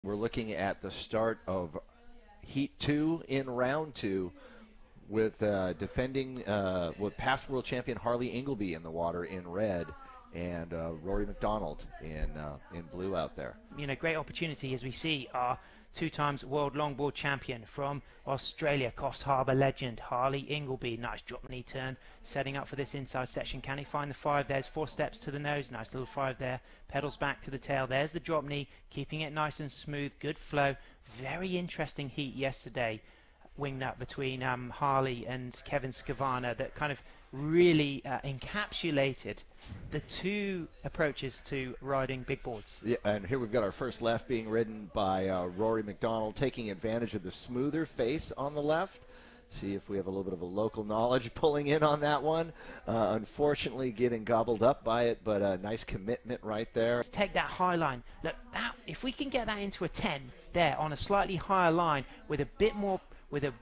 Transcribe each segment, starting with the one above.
We're looking at the start of Heat 2 in Round 2 with defending with past world champion Harley Ingleby in the water in red and Rory McDonald in blue out there. You know, great opportunity as we see our two times world longboard champion from Australia, Coffs Harbour legend Harley Ingleby. Nice drop knee turn, setting up for this inside section. Can he find the 5? There's 4 steps to the nose. Nice little 5 there. Pedals back to the tail. There's the drop knee, keeping it nice and smooth. Good flow. Very interesting heat yesterday, wingnut between Harley and Kevin Scavana, that kind of really encapsulated the two approaches to riding big boards. Yeah, and here we've got our first left being ridden by Rory McDonald, taking advantage of the smoother face on the left. See if we have a little bit of a local knowledge pulling in on that one. Unfortunately getting gobbled up by it, but a nice commitment right there. Let's take that high line. Look, that if we can get that into a 10 there on a slightly higher line with a bit more with a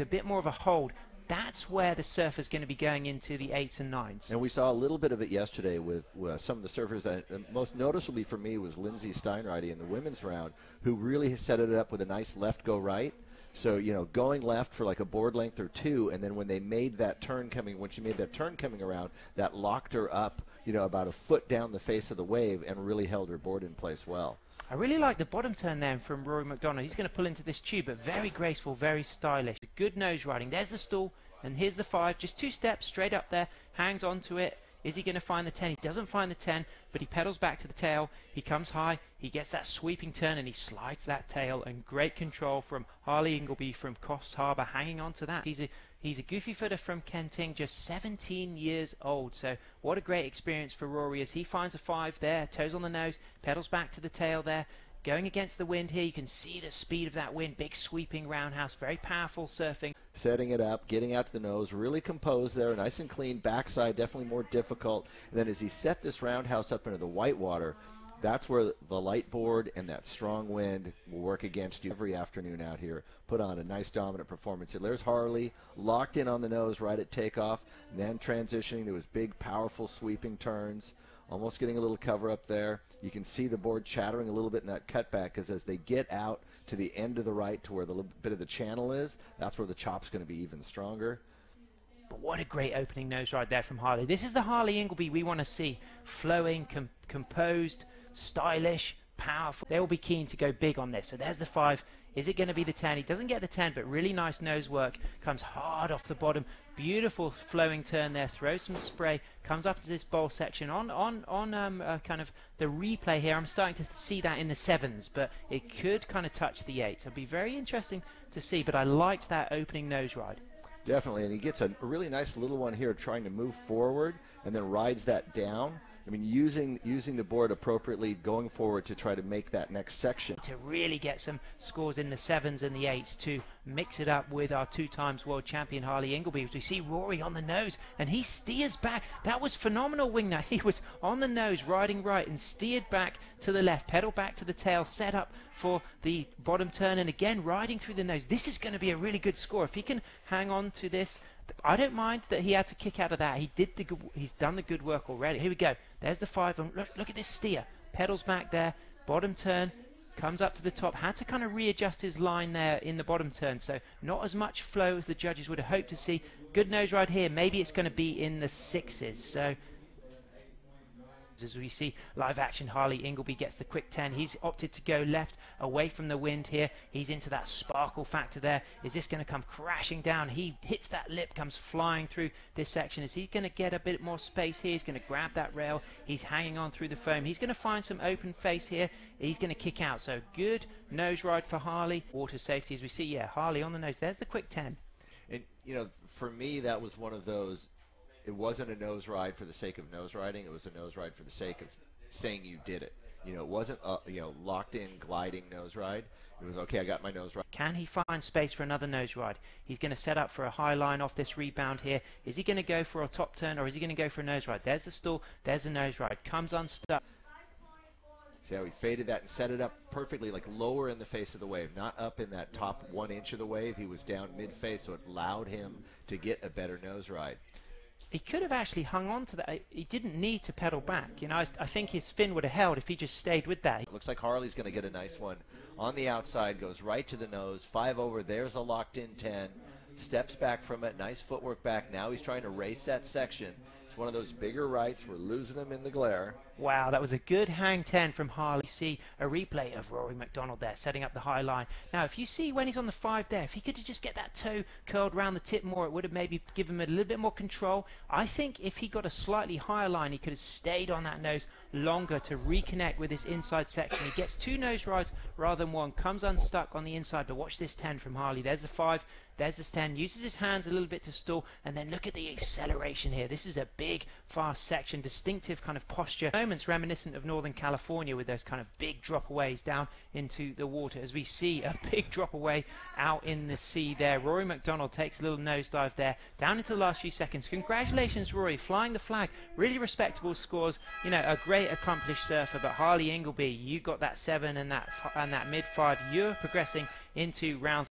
bit more of a hold, that's where the surfer's going to be going into the 8s and 9s. And we saw a little bit of it yesterday with some of the surfers. That most noticeably for me was Lindsay Steinreide in the women's round, who really set it up with a nice left go right. So, you know, going left for like a board length or 2, and then when they made that turn coming, when she made that turn coming around, that locked her up, you know, about a foot down the face of the wave and really held her board in place well. I really like the bottom turn there from Rory McDonald. He's going to pull into this tube, but very graceful, very stylish. Good nose riding. There's the stall, and here's the 5. Just 2 steps straight up there. Hangs onto it. Is he going to find the 10? He doesn't find the 10, but he pedals back to the tail. He comes high. He gets that sweeping turn, and he slides that tail. And great control from Harley Ingleby from Coffs Harbour, hanging on to that. He's a goofy footer from Kenting, just 17 years old. So what a great experience for Rory as he finds a 5 there, toes on the nose, pedals back to the tail there. Going against the wind here, you can see the speed of that wind, big sweeping roundhouse, very powerful surfing. Setting it up, getting out to the nose, really composed there, nice and clean. Backside definitely more difficult. And then as he set this roundhouse up into the white water, that's where the light board and that strong wind will work against you every afternoon out here. Put on a nice dominant performance. There's Harley, locked in on the nose right at takeoff, and then transitioning to his big, powerful sweeping turns. Almost getting a little cover up there. You can see the board chattering a little bit in that cutback, because as they get out to the end of the right to where the little bit of the channel is, that's where the chop's going to be even stronger. But what a great opening nose ride there from Harley. This is the Harley Ingleby we want to see. Flowing, composed, stylish, powerful. They will be keen to go big on this. So there's the 5. Is it going to be the 10? He doesn't get the 10, but really nice nose work. Comes hard off the bottom. Beautiful flowing turn there. Throws some spray. Comes up to this bowl section. On kind of the replay here, I'm starting to see that in the 7s, but it could kind of touch the 8s. It'll be very interesting to see, but I liked that opening nose ride. Definitely, and he gets a really nice little one here trying to move forward and then rides that down. I mean, using the board appropriately, going forward to try to make that next section. To really get some scores in the 7s and the 8s to mix it up with our 2 times world champion Harley Ingleby. We see Rory on the nose, and he steers back. That was phenomenal wingnut. He was on the nose, riding right, and steered back to the left, pedal back to the tail, set up for the bottom turn, and again riding through the nose. This is going to be a really good score. If he can hang on to this, I don't mind that he had to kick out of that. He's done the good work already. Here we go. There's the 5. And look at this steer. Pedals back there. Bottom turn. Comes up to the top. Had to kind of readjust his line there in the bottom turn. So not as much flow as the judges would have hoped to see. Good nose ride here. Maybe it's going to be in the 6s. So as we see live action, Harley Ingleby gets the quick 10. He's opted to go left away from the wind here. He's into that sparkle factor there. Is this going to come crashing down? He hits that lip, comes flying through this section. Is he going to get a bit more space here? He's going to grab that rail. He's hanging on through the foam. He's going to find some open face here. He's going to kick out. So good nose ride for Harley. Water safety as we see. Yeah, Harley on the nose. There's the quick 10. And, you know, for me, that was one of those. It wasn't a nose ride for the sake of nose riding. It was a nose ride for the sake of saying you did it. You know, it wasn't a locked in gliding nose ride. It was, okay, I got my nose ride. Can he find space for another nose ride? He's going to set up for a high line off this rebound here. Is he going to go for a top turn, or is he going to go for a nose ride? There's the stall. There's the nose ride. Comes unstuck. See how he faded that and set it up perfectly, like lower in the face of the wave, not up in that top 1 inch of the wave. He was down mid-face, so it allowed him to get a better nose ride. he could have actually hung on to that. He didn't need to pedal back. You know, I think his fin would have held if he just stayed with that. Looks like Harley's going to get a nice one on the outside, goes right to the nose, 5 over. There's a locked in 10. Steps back from it, nice footwork back. Now he's trying to race that section. It's one of those bigger rights. We're losing him in the glare. Wow, that was a good hang 10 from Harley. See a replay of Rory McDonald there, setting up the high line. Now, if you see when he's on the 5 there, if he could just get that toe curled around the tip more, it would have maybe given him a little bit more control. I think if he got a slightly higher line, he could have stayed on that nose longer to reconnect with this inside section. He gets 2 nose rides rather than 1, comes unstuck on the inside, but watch this 10 from Harley. There's the 5, there's this 10, uses his hands a little bit to stall, and then look at the acceleration here. This is a big, fast section, distinctive kind of posture. Moments reminiscent of Northern California with those kind of big drop-aways down into the water, as we see a big drop-away out in the sea there. Rory McDonald takes a little nosedive there, down into the last few seconds. Congratulations, Rory, flying the flag. Really respectable scores. You know, a great accomplished surfer, but Harley Ingleby, you got that 7 and that mid-5. You're progressing into round